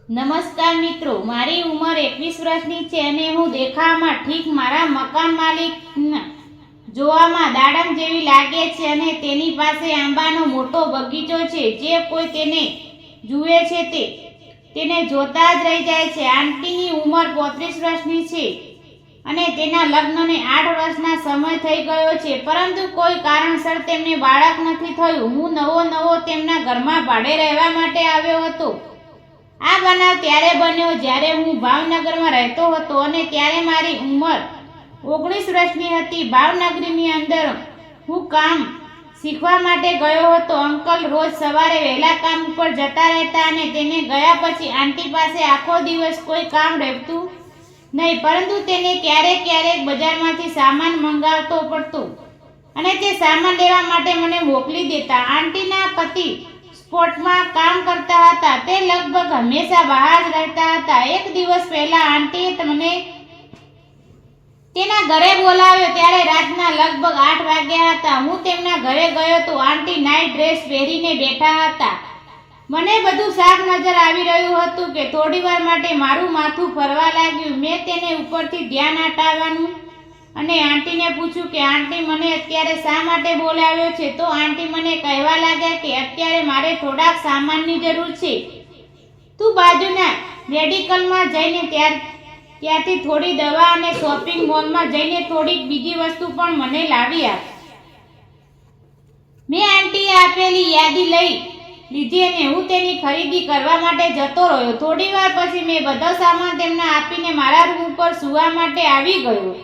નમસ્કાર મિત્રો, મારી ઉંમર 21 વર્ષની છે અને હું દેખાવમાં ઠીક મારા મકાન માલિક જોવામાં દાડમ જેવી લાગે છે અને તેની પાસે આંબાનો મોટો બગીચો છે. જે કોઈ તેને જુએ છે તેને જોતા જ રહી જાય છે. આંટીની ઉંમર 35 વર્ષની છે અને તેના લગ્નને 8 વર્ષના સમય થઈ ગયો છે, પરંતુ કોઈ કારણસર તેમને બાળક નથી થયું. હું નવો તેમના ઘરમાં ભાડે રહેવા માટે આવ્યો હતો. આ બનાવ ત્યારે બન્યો જ્યારે હું ભાવનગરમાં રહેતો હતો અને ત્યારે મારી ઉંમર 19 વર્ષની હતી. ભાવનગરની અંદર હું કામ શીખવા માટે ગયો હતો. અંકલ રોજ સવારે વહેલા કામ ઉપર જતા રહેતા અને તેને ગયા પછી આંટી પાસે આખો દિવસ કોઈ કામ રહેતું નહીં, પરંતુ તેને ક્યારેક બજારમાંથી સામાન મંગાવતો પડતો અને તે સામાન લેવા માટે મને મોકલી દેતા. આંટીના પતિ સ્પોર્ટમાં કામ કરતા હતા. તે લગભગ હંમેશા બહાર જ રહેતા હતા. એક દિવસ પહેલા આંટીએ મને તેના ઘરે બોલાવ્યો ત્યારે રાતના લગભગ 8 વાગ્યા હતા. હું તેમના ઘરે ગયો તો આંટી નાઇટ ડ્રેસ પહેરીને બેઠા હતા. મને બધું સાફ નજર આવી રહ્યું હતું કે થોડીવાર માટે મારું માથું ફરવા લાગ્યું. મેં તેને ઉપરથી ધ્યાન હટાવવાનું અને આંટીને પૂછ્યું કે આંટી મને અત્યારે શા માટે બોલાવ્યો છે? તો આંટી મને કહેવા લાગ્યા કે અત્યારે મારે થોડાક સામાનની જરૂર છે. તું બાજુના મેડિકલમાં જઈને ત્યાંથી થોડી દવા અને શોપિંગ મોલમાં જઈને થોડીક બીજી વસ્તુ પણ મને લાવી આપ. મેં આંટીએ આપેલી યાદી લીધી અને હું તેની ખરીદી કરવા માટે જતો રહ્યો. થોડી વાર પછી મેં બધો સામાન તેમને આપીને મારા રૂમ ઉપર સૂવા માટે આવી ગયો.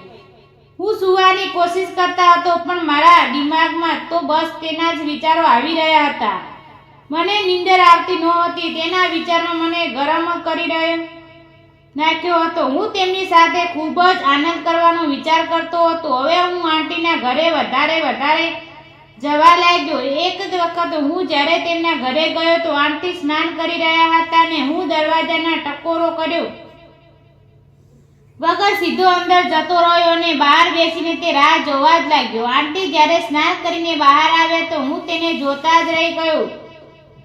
હું સૂવાની કોશિશ કરતા હતો પણ મારા દિમાગમાં તો બસ તેના જ વિચારો આવી રહ્યા હતા. મને નીંદર આવતી નહોતી. તેના વિચારમાં મને ગરમ કરી નાખ્યો હતો. હું તેમની સાથે ખૂબ જ આનંદ કરવાનો વિચાર કરતો હતો. હવે હું આંટીના ઘરે વધારે જવા લાગ્યો. એક વખત હું જ્યારે તેમના ઘરે ગયો તો આંટી સ્નાન કરી રહ્યા હતા અને હું દરવાજાના ટકોરો કર્યો વગર સીધો અંદર જતો રહ્યો અને બહાર બેસીને તે રાહ જોવા જ લાગ્યો. આંટી જ્યારે સ્નાન કરીને બહાર આવ્યા તો હું તેને જોતા જ રહી ગયો.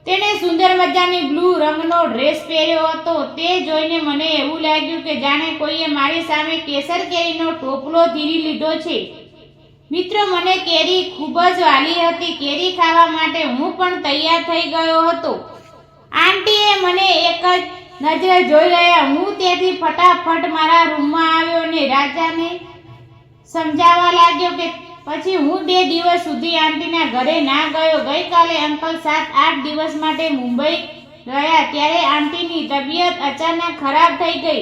તેણે સુંદર મજાની બ્લુ રંગનો ડ્રેસ પહેર્યો હતો. તે જોઈને મને એવું લાગ્યું કે જાણે કોઈએ મારી સામે કેસર કેરીનો ટોપલો ધીરી લીધો છે. મિત્રો, મને કેરી ખૂબ જ વાલી હતી. કેરી ખાવા માટે હું પણ તૈયાર થઈ ગયો હતો. આંટીએ મને એક જ નજરે જોઈ રહ્યા. હું ત્યાંથી ફટાફટ મારા રૂમમાં આવ્યો અને રાજાને સમજાવવા લાગ્યો કે પછી હું 2 દિવસ સુધી આંટીના ઘરે ના ગયો. ગઈકાલે અંકલ 7-8 દિવસ માટે મુંબઈ ગયા ત્યારે આંટીની તબિયત અચાનક ખરાબ થઈ ગઈ.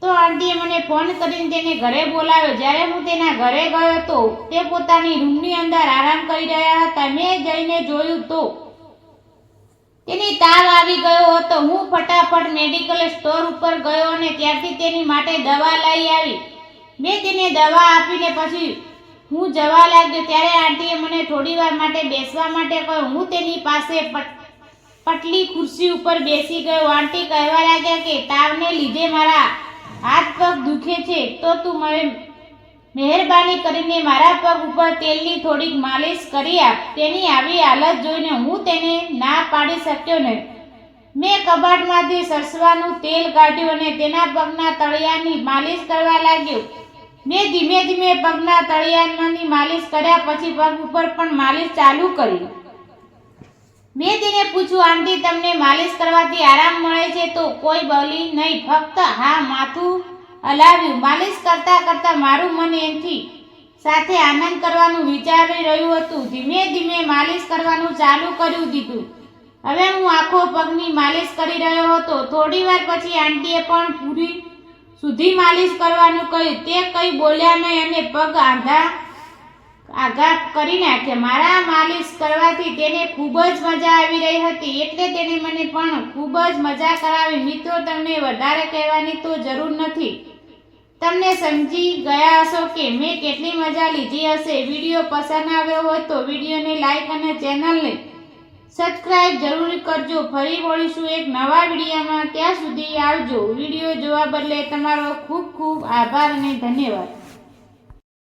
તો આંટીએ મને ફોન કરીને તેને ઘરે બોલાવ્યો. જ્યારે હું તેના ઘરે ગયો તો તે પોતાની રૂમની અંદર આરામ કરી રહ્યા હતા. મેં જઈને જોયું તો તેને તાવ આવી ગયો હતો. હું ફટાફટ મેડિકલ સ્ટોર ઉપર ગયો અને ત્યાંથી તેની માટે દવા લઈ આવી. મેં તેને દવા આપીને પછી હું જવા લાગ્યો ત્યારે આંટીએ મને થોડીવાર માટે બેસવા માટે કહ્યું. હું તેની પાસે પટલી ખુરશી ઉપર બેસી ગયો. આંટી કહેવા લાગ્યા કે તાવને લીધે મારા હાથ પગ દુખે છે, તો તું મહેરબાની કરીને મારા પગ ઉપર તેલની થોડીક માલિશ કરી આપ. તેની આવી હાલત જોઈને હું તેને ના પાડી શક્યો નહીં. મેં કબાટમાંથી સરસવાનું તેલ કાઢ્યું અને તેના પગના તળિયાની માલિશ કરવા લાગ્યો. મેં ધીમે પગના તળિયાની માલિશ કર્યા પછી પગ ઉપર પણ માલિશ ચાલુ કરી. મેં તેને પૂછ્યું, આંટી તમને માલિશ કરવાથી આરામ મળે છે? તો કોઈ બોલી નહીં, ફક્ત હા માથું હલાવ્યું. માલિશ કરતા મારું મન એની સાથે આનંદ કરવાનું વિચારી રહ્યું હતું. ધીમે માલિશ કરવાનું ચાલુ કરી દીધું. હવે હું આખો પગની માલિશ કરી રહ્યો હતો. થોડી વાર પછી આંટીએ પણ પૂરી સુધી માલિશ કરવાનું કહ્યું. તે કંઈ બોલ્યા નહીં અને પગ આઘા કરી નાખ્યા. મારા માલિશ કરવાથી તેને ખૂબ જ મજા આવી રહી હતી, એટલે તેણે મને પણ ખૂબ જ મજા કરાવી. મિત્રો, તમને વધારે કહેવાની તો જરૂર નથી. તમને સમજી ગયા હશો કે મેં કેટલી મજા લીધી હશે. વિડીયો પસંદ આવ્યો હોય તો વિડીયોને લાઈક અને ચેનલને સબસ્ક્રાઇબ જરૂર કરજો. ફરી મળીશું એક નવા વિડીયોમાં. ત્યાં સુધી આવજો. વિડીયો જોવા બદલે તમારો ખૂબ આભાર અને ધન્યવાદ.